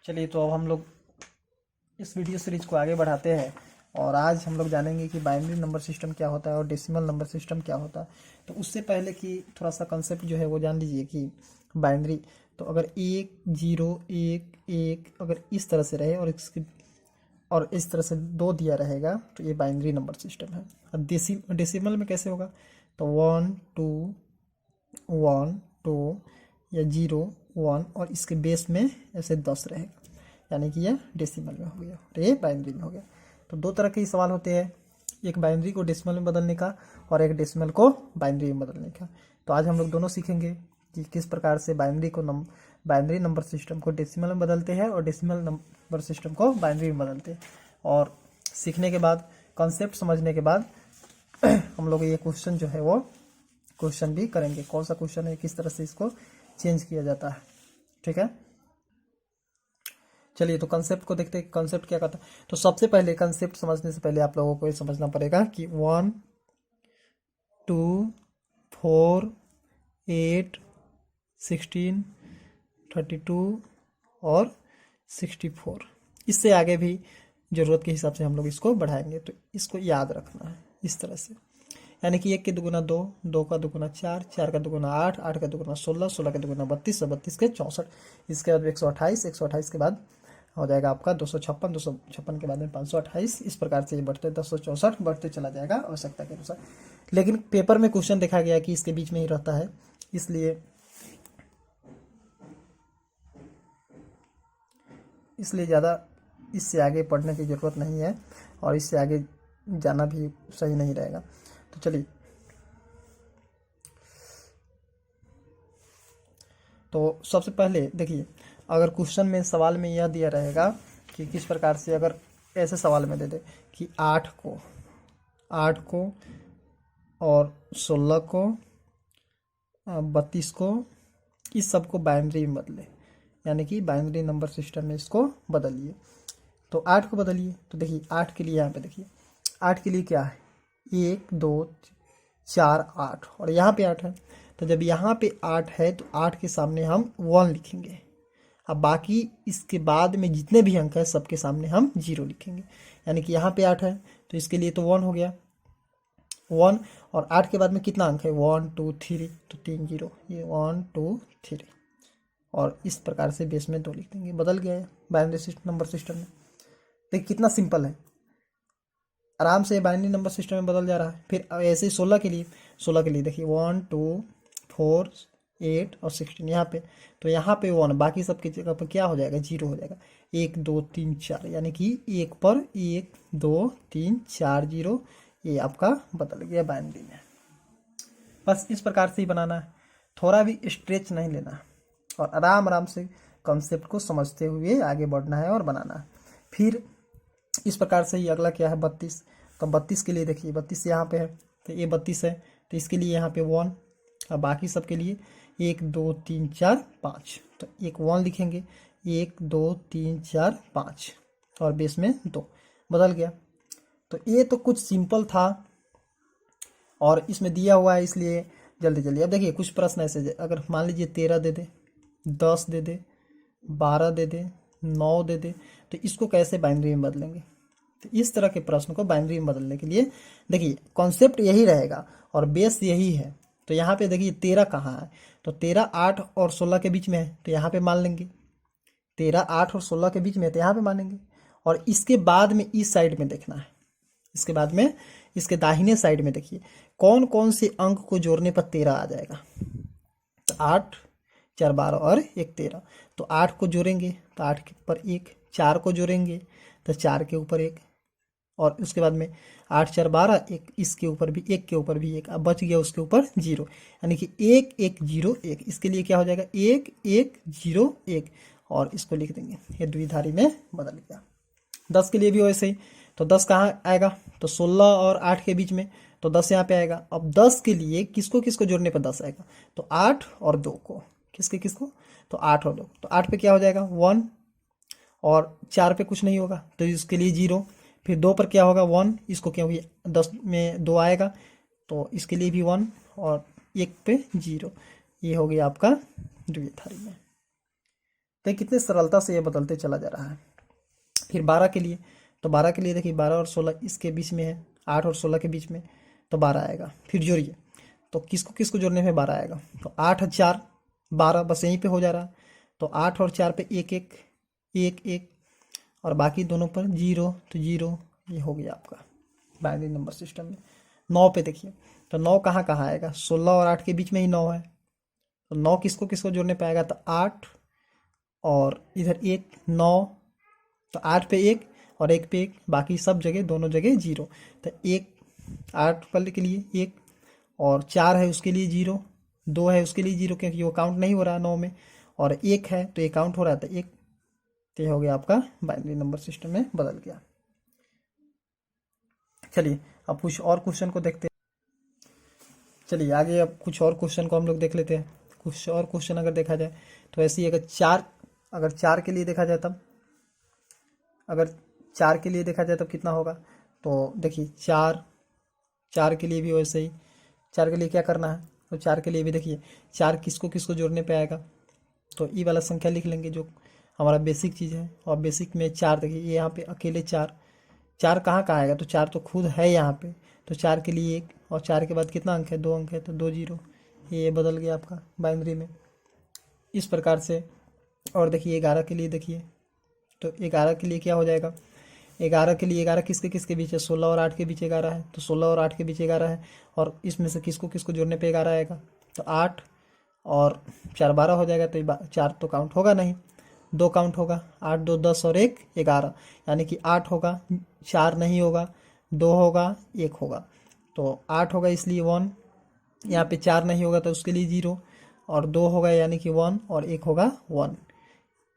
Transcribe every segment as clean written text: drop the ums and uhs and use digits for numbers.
चलिए तो अब हम लोग इस वीडियो सीरीज को आगे बढ़ाते हैं और आज हम लोग जानेंगे कि बाइनरी नंबर सिस्टम क्या होता है और डेसिमल नंबर सिस्टम क्या होता है। तो उससे पहले कि थोड़ा सा कंसेप्ट जो है वो जान लीजिए कि बाइनरी तो अगर 1 0 1 1 अगर इस तरह से रहे और इस तरह से 2 दिया रहेगा तो ये बाइनरी नंबर सिस्टम है। अब डेसिमल में कैसे होगा तो 1 2 1 2 या 0 1 और इसके बेस में ऐसे 10 रहेगा, यानी कि यह डेसिमल में हो गया और ये बाइनरी में हो गया। तो दो तरह के सवाल होते हैं, एक बाइनरी को डेसिमल में बदलने का और एक डेसिमल को बाइनरी में बदलने का। तो आज हम लोग दोनों सीखेंगे कि किस प्रकार से बाइनरी नंबर सिस्टम को डेसिमल में बदलते हैं और डेसिमल नंबर सिस्टम को बाइनरी में बदलते हैं। और सीखने के बाद, कॉन्सेप्ट समझने के बाद हम लोग ये क्वेश्चन जो है वो क्वेश्चन भी करेंगे, कौन सा क्वेश्चन है, किस तरह से इसको चेंज किया जाता है। ठीक है, चलिए तो कंसेप्ट को देखते हैं, कंसेप्ट क्या करता है। तो सबसे पहले कंसेप्ट समझने से पहले आप लोगों को ये समझना पड़ेगा कि 1 2 4 8 16 32 और 64, इससे आगे भी ज़रूरत के हिसाब से हम लोग इसको बढ़ाएंगे। तो इसको याद रखना है इस तरह से, यानी कि 1 के दुगुना 2, 2 का दुगुना 4, 4 का दुगुना 8, 8 का दुगुना 16, 16 का दुगुना 32, 32 के 64, इसके बाद 128, 128 के बाद हो जाएगा आपका 256, 256 के बाद में 528, इस प्रकार से ये बढ़ते 1064 बढ़ते चला जाएगा आवश्यकता के अनुसार। लेकिन पेपर में क्वेश्चन देखा गया कि इसके बीच में ही रहता है, इसलिए ज़्यादा इससे आगे पढ़ने की ज़रूरत नहीं है और इससे आगे जाना भी सही नहीं रहेगा। तो चलिए, तो सबसे पहले देखिए, अगर क्वेश्चन में सवाल में यह दिया रहेगा कि किस प्रकार से, अगर ऐसे सवाल में दे दे कि 8 को और 16 को 32 को, इस सब को बाइनरी में बदले, यानी कि बाइनरी नंबर सिस्टम में इसको बदलिए। तो 8 को बदलिए, तो देखिए 8 के लिए यहाँ पे देखिए 8 के लिए क्या है 1 2 4 8 और यहाँ पे 8 है। तो जब यहाँ पे 8 है तो 8 के सामने हम 1 लिखेंगे। अब बाकी इसके बाद में जितने भी अंक है सबके सामने हम 0 लिखेंगे, यानी कि यहाँ पे 8 है तो इसके लिए तो 1 हो गया 1, और 8 के बाद में कितना अंक है 1 2 3, तो 3 0, ये 1 2 3 और इस प्रकार से बेस में 2 लिख देंगे। बदल गया है बाइनरी नंबर सिस्टम में। देखिए कितना सिंपल है, आराम से बाइनरी नंबर सिस्टम में बदल जा रहा है। फिर ऐसे 16 के लिए देखिए 1 2 4 8 और 16 यहाँ पे, तो यहाँ पे 1, बाकी सबकी जगह पर क्या हो जाएगा 0 हो जाएगा। 1 2 3 4, यानी कि 1 पर 1 2 3 4 0, ये आपका बदल गया बाइनरी में। बस इस प्रकार से ही बनाना है, थोड़ा भी स्ट्रेच नहीं लेना और आराम आराम से कॉन्सेप्ट को समझते हुए आगे बढ़ना है और बनाना है। फिर इस प्रकार से ही अगला क्या है 32, तो 32 के लिए देखिए 32 यहाँ पे है, तो ये 32 है, तो इसके लिए यहाँ पे 1 और बाकी सब के लिए 1 2 3 4 5, तो एक 1 लिखेंगे 1 2 3 4 5 और बेस में 2, बदल गया। तो ये तो कुछ सिंपल था और इसमें दिया हुआ है, इसलिए जल्दी जल्दी। अब देखिए कुछ प्रश्न ऐसे, अगर मान लीजिए 13 दे दे, 10 दे दे, 12 दे दे, 9 दे दे, तो इसको कैसे बाइनरी में बदलेंगे। तो इस तरह के प्रश्न को बाइनरी में बदलने के लिए देखिए कॉन्सेप्ट यही रहेगा और बेस यही है। तो यहाँ पे देखिए 13 कहाँ है, तो 13 8 और 16 के बीच में है, तो यहाँ पे मान लेंगे 13 8 और 16 के बीच में है, तो यहाँ पे मानेंगे। और इसके बाद में इस साइड में देखना है, इसके बाद में इसके दाहिने साइड में देखिए कौन कौन से अंक को जोड़ने पर 13 आ जाएगा। तो 8 4 12 और 1 13, तो 8 को जोड़ेंगे तो 8 के ऊपर 1, 4 को जोड़ेंगे तो 4 के ऊपर 1, और उसके बाद में 8 4 12, 1 इसके ऊपर भी 1 के ऊपर भी 1, अब बच गया उसके ऊपर 0, यानी कि 1 1 0 1, इसके लिए क्या हो जाएगा 1 1 0 1 और इसको लिख देंगे, ये द्विधारी में बदल गया। 10 के लिए भी वैसे ही, तो 10 कहाँ आएगा, तो 16 और 8 के बीच में, तो 10 यहाँ पे आएगा। अब 10 के लिए किसको किसको जोड़ने पर 10 आएगा, तो 8 और 2 को, किसको, तो 8 और 2, तो 8 पे क्या हो जाएगा 1 और 4 पे कुछ नहीं होगा तो इसके लिए 0, फिर 2 पर क्या होगा 1, इसको क्या होगी 10 में 2 आएगा तो इसके लिए भी 1 और 1 पे 0, ये हो गया आपका द्विधारी में। तो कितने सरलता से ये बदलते चला जा रहा है। फिर 12 के लिए, तो 12 के लिए देखिए 12 और 16 इसके बीच में है, 8 और 16 के बीच में, तो 12 आएगा। फिर जोड़िए, तो किसको किसको जोड़ने में 12 आएगा, तो 8 और 4 12, बस यहीं पे हो जा रहा है। तो 8 और 4 पे 1 1 1 1 और बाकी दोनों पर 0, तो 0, ये हो गया आपका बाइनरी नंबर सिस्टम में। 9 पे देखिए, तो 9 कहाँ कहाँ आएगा, 16 और 8 के बीच में ही 9 है, तो 9 किसको किसको जोड़ने पे आएगा, तो 8 और इधर 1 9, तो 8 पे 1 और 1 पे 1, बाकी सब जगह दोनों जगह 0। तो 1 8 वाले के लिए 1 और 4 है उसके लिए 0, 2 है उसके लिए 0 क्योंकि वो काउंट नहीं हो रहा है 9 में, और 1 है तो ये काउंट हो रहा था 1। तो ये हो गया आपका बाइनरी नंबर सिस्टम में बदल गया। चलिए अब कुछ और क्वेश्चन को देखते हैं। चलिए आगे अब कुछ और क्वेश्चन को हम लोग देख लेते हैं। कुछ और क्वेश्चन अगर देखा जाए तो ऐसे ही, अगर चार के लिए देखा जाए तब, अगर 4 के लिए देखा जाए तब कितना होगा, तो देखिए 4 के लिए भी वैसे ही, 4 के लिए क्या करना है, तो 4 के लिए भी देखिए 4 किसको किसको जोड़ने पे आएगा, तो ई वाला संख्या लिख लेंगे जो हमारा बेसिक चीज़ है। और बेसिक में 4 देखिए ये यहाँ पे अकेले 4 कहाँ कहाँ आएगा, तो 4 तो खुद है यहाँ पे, तो 4 के लिए 1 और 4 के बाद कितना अंक है, 2 अंक है, तो 2 0, ये बदल गया आपका बाइनरी में इस प्रकार से। और देखिए 11 के लिए देखिए, तो 11 के लिए क्या हो जाएगा, 11 के लिए 11 किसके किसके बीच है, 16 और 8 के बीच 11 है, तो 16 और 8 के बीच 11 है, और इसमें से किसको किसको जोड़ने पे 11 आएगा, तो 8 और 4 12 हो जाएगा, तो 4 तो काउंट होगा नहीं, 2 काउंट होगा, 8 2 10 और 1 11, यानी कि 8 होगा, 4 नहीं होगा, 2 होगा, 1 होगा, तो 8 होगा इसलिए 1, यहाँ पे 4 नहीं होगा तो उसके लिए 0, और 2 होगा यानी कि 1, और 1 होगा 1।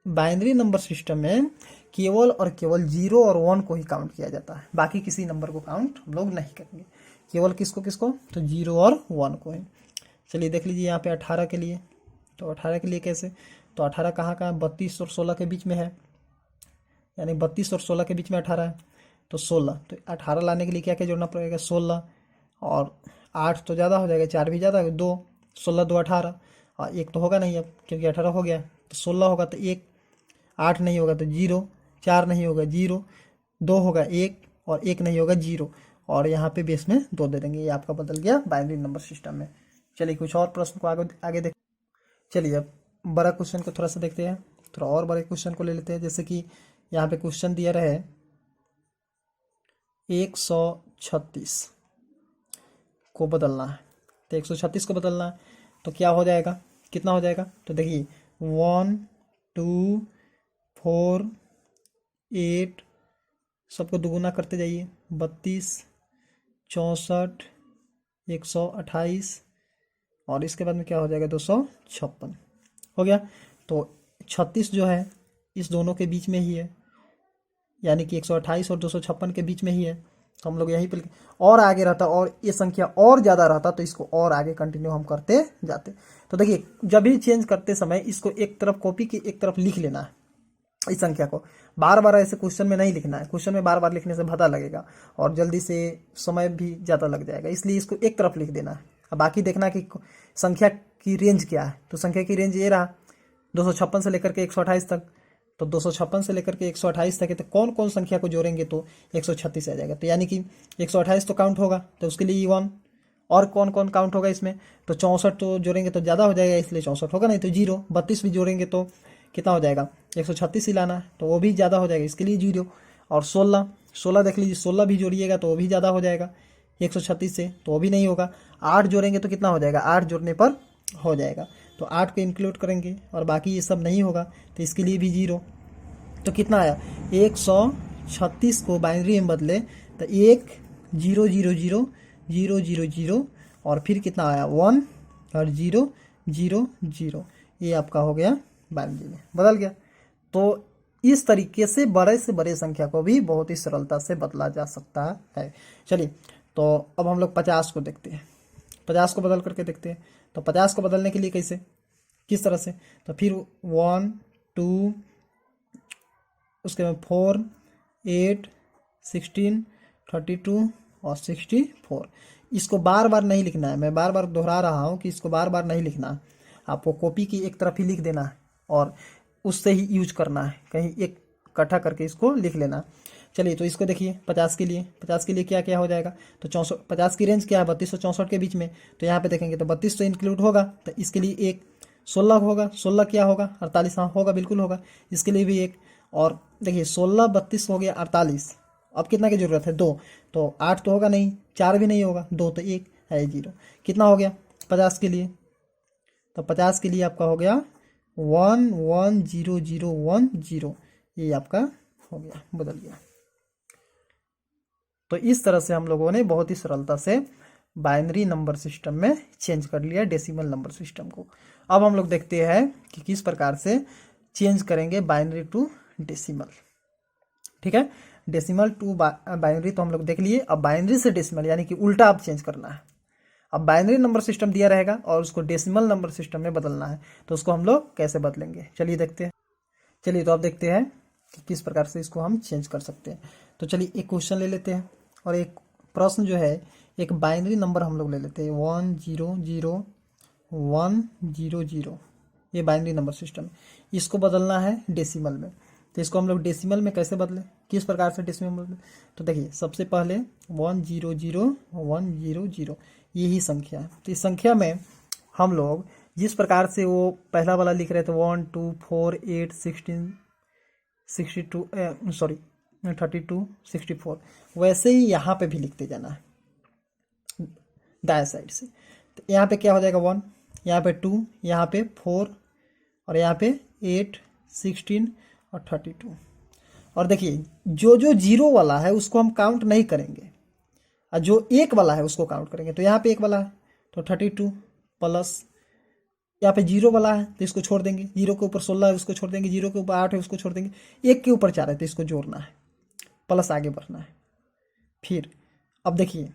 बाइनरी नंबर सिस्टम में केवल और केवल 0 और 1 को ही काउंट किया जाता है, बाकी किसी नंबर को काउंट हम लोग नहीं करेंगे, केवल किसको किसको, तो 0 और 1 को ही। चलिए देख लीजिए यहाँ पे 18 के लिए, तो 18 के लिए कैसे, तो 18 कहाँ कहाँ, 32 और 16 के बीच में है, यानी 32 और 16 के बीच में 18 है, तो 16, तो 18 लाने के लिए क्या क्या जोड़ना पड़ेगा, 16 और 8 तो ज़्यादा हो जाएगा, 4 भी ज़्यादा है, 2 16 2 18, और 1 तो होगा नहीं अब क्योंकि 18 हो गया, तो 16 होगा तो 1, 8 नहीं होगा तो 0, 4 नहीं होगा 0, 2 होगा 1 और 1 नहीं होगा 0, और यहाँ पे बेस में 2 दे देंगे, ये आपका बदल गया बाइनरी नंबर सिस्टम में। चलिए कुछ और प्रश्न को आगे आगे देख। चलिए अब बड़ा क्वेश्चन को थोड़ा सा देखते हैं, थोड़ा और बड़े क्वेश्चन को ले लेते हैं। जैसे कि यहाँ पे क्वेश्चन दिया रहे 136 को बदलना है, तो 136 को बदलना है तो क्या हो जाएगा, कितना हो जाएगा, तो देखिए 1 2 4 8 सबको दुगुना करते जाइए, 32 64 128 और इसके बाद में क्या हो जाएगा 256 हो गया। तो 36 जो है इस दोनों के बीच में ही है, यानी कि 128 और 256 के बीच में ही है, तो हम लोग यहीं पे और आगे रहता और ये संख्या और ज़्यादा रहता तो इसको और आगे कंटिन्यू हम करते जाते। तो देखिए जब भी चेंज करते समय इसको एक तरफ कॉपी की एक तरफ लिख लेना है, इस संख्या को बार बार ऐसे क्वेश्चन में नहीं लिखना है, क्वेश्चन में बार बार लिखने से भद्दा लगेगा और जल्दी से समय भी ज़्यादा लग जाएगा, इसलिए इसको एक तरफ लिख देना है। अब बाकी देखना कि संख्या की रेंज क्या है, तो संख्या की रेंज ये रहा 256 से लेकर के 128 तक, तो 256 से लेकर के 128 तक है, तो कौन कौन संख्या को जोड़ेंगे तो 136 आ जाएगा, तो यानी कि 128 तो काउंट होगा तो उसके लिए 1, और कौन कौन काउंट होगा इसमें, तो 64 तो जोड़ेंगे तो ज़्यादा हो जाएगा इसलिए 64 होगा नहीं तो 0, 32 भी जोड़ेंगे तो कितना हो जाएगा 136 ही लाना है तो वो भी ज़्यादा हो जाएगा इसके लिए 0, और 16 देख लीजिए 16 भी जोड़िएगा तो वो भी ज़्यादा हो जाएगा 136 से, तो वो भी नहीं होगा। 8 जोड़ेंगे तो कितना हो जाएगा, 8 जोड़ने पर हो जाएगा, तो 8 को इंक्लूड करेंगे और बाकी ये सब नहीं होगा तो इसके लिए भी 0, तो कितना आया 136 को बाइनरी में बदले तो 1 0 0 0 0 0 0 और फिर कितना आया 1 और 0 0 0, ये आपका हो गया बाइनरी में बदल गया। तो इस तरीके से बड़े संख्या को भी बहुत ही सरलता से बदला जा सकता है। चलिए तो अब हम लोग 50 को देखते हैं, 50 को बदल करके देखते हैं। तो 50 को बदलने के लिए कैसे, किस तरह से, तो फिर 1 2 उसके बाद 4 8 16 32 और 64, इसको बार बार नहीं लिखना है, मैं बार बार दोहरा रहा हूँ कि इसको बार बार नहीं लिखना है, आपको कॉपी की एक तरफ ही लिख देना है और उससे ही यूज करना है, कहीं एक इकट्ठा करके इसको लिख लेना। चलिए तो इसको देखिए 50 के लिए क्या क्या हो जाएगा, तो 64, 50 की रेंज क्या है 32 और 64 के बीच में, तो यहाँ पे देखेंगे तो 32 तो इंक्लूड होगा, तो इसके लिए एक 16 होगा, 16 क्या होगा 48, हाँ होगा बिल्कुल होगा, इसके लिए भी एक। और देखिए 16 32 हो गया 48, अब कितना की जरूरत है 2, तो 8 तो होगा नहीं, 4 भी नहीं होगा, 2 तो 1 है 0, कितना हो गया 50 के लिए, तो 50 के लिए आपका हो गया 110010, ये आपका हो गया, बदल गया। तो इस तरह से हम लोगों ने बहुत ही सरलता से बाइनरी नंबर सिस्टम में चेंज कर लिया डेसिमल नंबर सिस्टम को। अब हम लोग देखते हैं कि किस प्रकार से चेंज करेंगे बाइनरी टू डेसिमल। ठीक है, डेसिमल टू बाइनरी तो हम लोग देख लिए, अब बाइनरी से डेसिमल यानी कि उल्टा अब चेंज करना है। अब बाइनरी नंबर सिस्टम दिया रहेगा और उसको डेसिमल नंबर सिस्टम में बदलना है, तो उसको हम लोग कैसे बदलेंगे, चलिए देखते हैं। चलिए तो अब देखते हैं कि किस प्रकार से इसको हम चेंज कर सकते हैं। तो चलिए एक क्वेश्चन ले लेते हैं और एक प्रश्न जो है, एक बाइनरी नंबर हम लोग ले लेते हैं 100100, ये बाइनरी नंबर सिस्टम, इसको बदलना है डेसिमल में। तो इसको हम लोग डेसिमल में कैसे बदलें, किस प्रकार से डेसिमल में बदलें, तो देखिए सबसे पहले 100100 यही संख्या है, तो इस संख्या में हम लोग जिस प्रकार से वो पहला वाला लिख रहे थे 1 2 4 8 16 62 सॉरी 32 64, वैसे ही यहाँ पे भी लिखते जाना है दाएं साइड से। तो यहाँ पे क्या हो जाएगा 1, यहाँ पे 2, यहाँ पे 4 और यहाँ पे 8 16 और 32। और देखिए जो जो जीरो वाला है उसको हम काउंट नहीं करेंगे और जो एक वाला है उसको काउंट करेंगे। तो यहाँ पे एक वाला है तो 32 प्लस यहाँ पे जीरो वाला है तो इसको छोड़ देंगे, जीरो के ऊपर 16 है उसको छोड़ देंगे, जीरो के ऊपर 8 है उसको छोड़ देंगे, एक के ऊपर 4 है तो इसको जोड़ना है, प्लस आगे बढ़ना है। फिर अब देखिए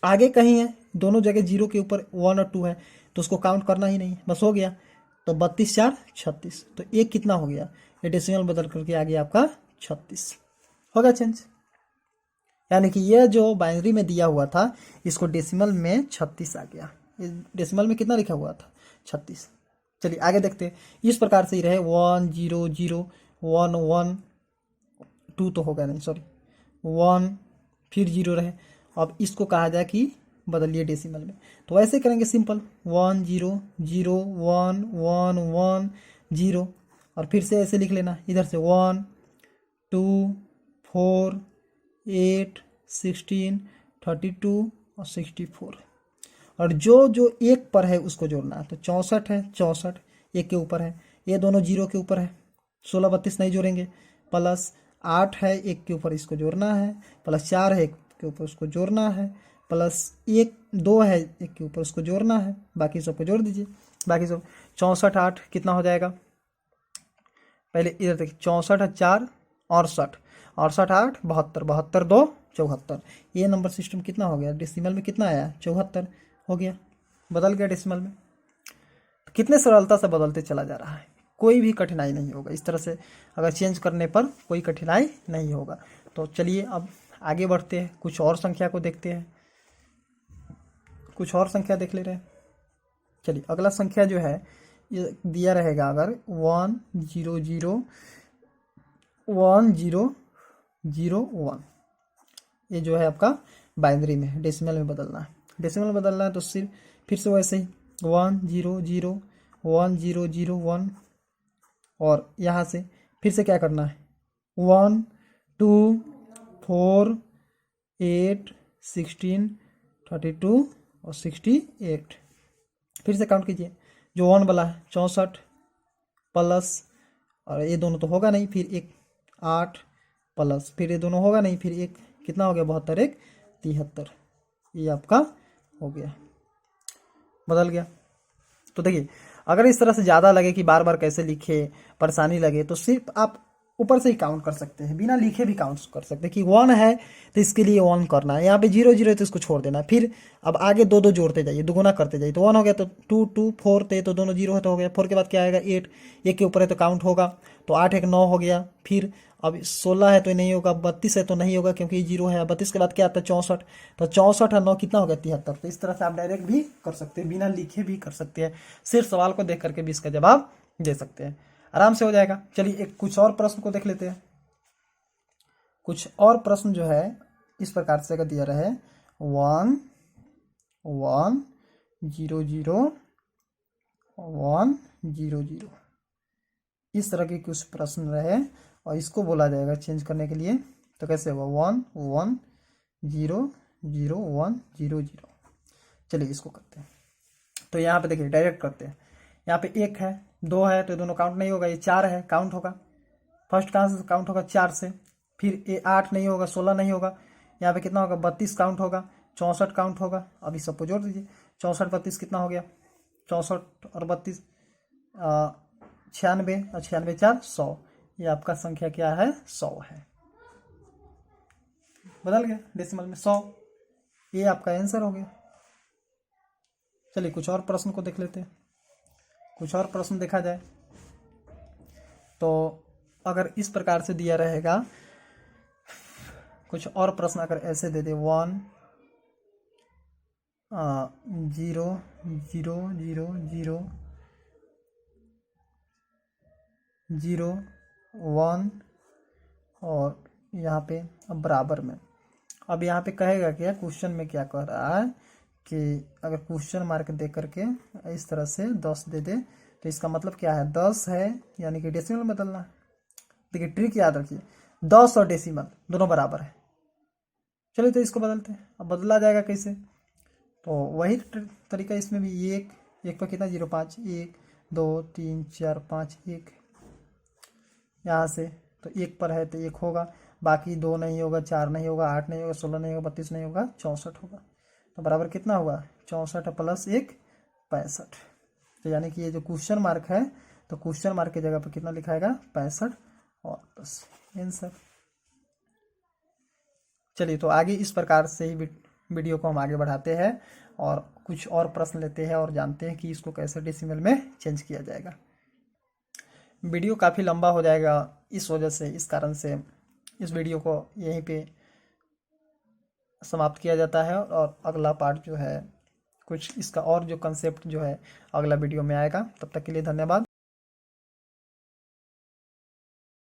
आगे कहीं है, दोनों जगह जीरो के ऊपर 1 और 2 है तो उसको काउंट करना ही नहीं, बस हो गया। तो 32 4 36, तो एक कितना हो गया, ये डेसिमल बदल करके आ गया आपका 36, हो गया चेंज। यानी कि ये जो बाइनरी में दिया हुआ था इसको डेसिमल में 36 आ गया, डेसिमल में कितना लिखा हुआ था 36। चलिए आगे देखते हैं, इस प्रकार से ही रहे 1 0 0 1 1 2 तो होगा नहीं सॉरी 1 फिर 0 रहे। अब इसको कहा जाए कि बदलिए डेसिमल में, तो ऐसे करेंगे सिंपल 1 0 0 1 1 1 0 और फिर से ऐसे लिख लेना इधर से 1 2 4 8 16 32 और 64 और जो जो एक पर है उसको जोड़ना है। तो 64 है 64 एक के ऊपर है, ये दोनों जीरो के ऊपर है, 16 32 नहीं जोड़ेंगे, प्लस 8 है एक के ऊपर इसको जोड़ना है, प्लस 4 है एक के ऊपर उसको जोड़ना है, प्लस 1 2 है एक के ऊपर उसको जोड़ना है, बाकी सबको जोड़ दीजिए। बाकी सब 64 8 कितना हो जाएगा, पहले इधर देखिए 64 4 68 68 8 72 72 2 74, ये नंबर सिस्टम कितना हो गया, डेसिमल में कितना आया 74 हो गया, बदल गया डेसिमल में। कितने सरलता से बदलते चला जा रहा है, कोई भी कठिनाई नहीं होगा, इस तरह से अगर चेंज करने पर कोई कठिनाई नहीं होगा। तो चलिए अब आगे बढ़ते हैं, कुछ और संख्या को देखते हैं, कुछ और संख्या देख ले रहे हैं। चलिए अगला संख्या जो है ये दिया रहेगा अगर 1 0 0 1 0 0 1, ये जो है आपका बाइनरी में डेसिमल में बदलना है, डेसिमल में बदलना है तो सिर्फ फिर से वैसे ही 1 0 0 1 0 0 1 और यहाँ से फिर से क्या करना है 1 2 4 8 16 32 और 68, फिर से काउंट कीजिए, जो 1 वाला है 64 प्लस और ये दोनों तो होगा नहीं, फिर एक 8 प्लस फिर ये दोनों होगा नहीं, फिर एक कितना हो गया 72 1 73, ये आपका हो गया, बदल गया। तो देखिए अगर इस तरह से ज़्यादा लगे कि बार बार कैसे लिखे परेशानी लगे तो सिर्फ आप ऊपर से ही काउंट कर सकते हैं, बिना लिखे भी काउंट कर सकते हैं कि 1 है तो इसके लिए 1 करना है, यहाँ पे 0 0 है तो इसको छोड़ देना है, फिर अब आगे 2 2 जोड़ते जाइए, दुगुना करते जाइए, तो 1 हो गया तो 2 2 4 थे तो दोनों 0 है तो हो गया, 4 के बाद क्या आएगा 8, एक के ऊपर है तो काउंट होगा, तो 8 1 9 हो गया, फिर अब 16 है तो नहीं होगा, 32 है तो नहीं होगा क्योंकि 0 है, 32 के बाद क्या आता है 64, तो 64 और 9 कितना हो गया 73। तो इस तरह से आप डायरेक्ट भी कर सकते हैं, बिना लिखे भी कर सकते हैं, सिर्फ सवाल को देख करके भी इसका जवाब दे सकते हैं। आराम से हो जाएगा। चलिए एक कुछ और प्रश्न को देख लेते हैं। कुछ और प्रश्न जो है इस प्रकार से अगर दिया रहे 1 1 0 0 1 0 0, इस तरह के कुछ प्रश्न रहे और इसको बोला जाएगा चेंज करने के लिए, तो कैसे होगा 1 1 0 0 1 0 0। चलिए इसको करते हैं। तो यहाँ पे देखिए डायरेक्ट करते हैं। यहाँ पे 1 है 2 है तो दोनों काउंट नहीं होगा, ये 4 है काउंट होगा। फर्स्ट कहाँ से काउंट होगा 4 से, फिर ये 8 नहीं होगा 16 नहीं होगा, यहाँ पे कितना होगा 32 काउंट होगा, 64 काउंट होगा। अभी सबको जोड़ दीजिए 64 32 कितना हो गया 64 और 32 96 और 96 4 100। ये आपका संख्या क्या है 100 है। बदल गया डेसिमल में 100, ये आपका आंसर हो गया। चलिए कुछ और प्रश्न को देख लेते हैं। कुछ और प्रश्न देखा जाए तो अगर इस प्रकार से दिया रहेगा, कुछ और प्रश्न अगर ऐसे दे दे 1 0 0 0 0 0 1 और यहाँ पे अब बराबर में। अब यहाँ पे कहेगा क्या, क्वेश्चन में क्या कह रहा है कि अगर क्वेश्चन मार्क दे करके इस तरह से 10 दे दे तो इसका मतलब क्या है 10 है, यानी कि डेसिमल में बदलना है। देखिए ट्रिक याद रखिए 10 और डेसिमल दोनों बराबर है। चलिए तो इसको बदलते हैं। अब बदला जाएगा कैसे, तो वही तरीका इसमें भी। एक पर कितना 0 5 1 2 3 4 5 1, यहाँ से तो 1 पर है तो 1 होगा, बाकी 2 नहीं होगा 4 नहीं होगा 8 नहीं होगा 16 नहीं होगा 32 नहीं होगा 64 होगा। तो बराबर कितना हुआ 64 प्लस 1 65। तो यानी कि ये जो क्वेश्चन मार्क है तो क्वेश्चन मार्क की जगह पर कितना लिखाएगा 65 और बस आंसर। चलिए तो आगे इस प्रकार से ही वीडियो को हम आगे बढ़ाते हैं और कुछ और प्रश्न लेते हैं और जानते हैं कि इसको कैसे डेसिमल में चेंज किया जाएगा। वीडियो काफ़ी लंबा हो जाएगा इस वजह से, इस कारण से इस वीडियो को यहीं पे समाप्त किया जाता है और अगला पार्ट जो है कुछ इसका और जो कंसेप्ट जो है अगला वीडियो में आएगा। तब तक के लिए धन्यवाद।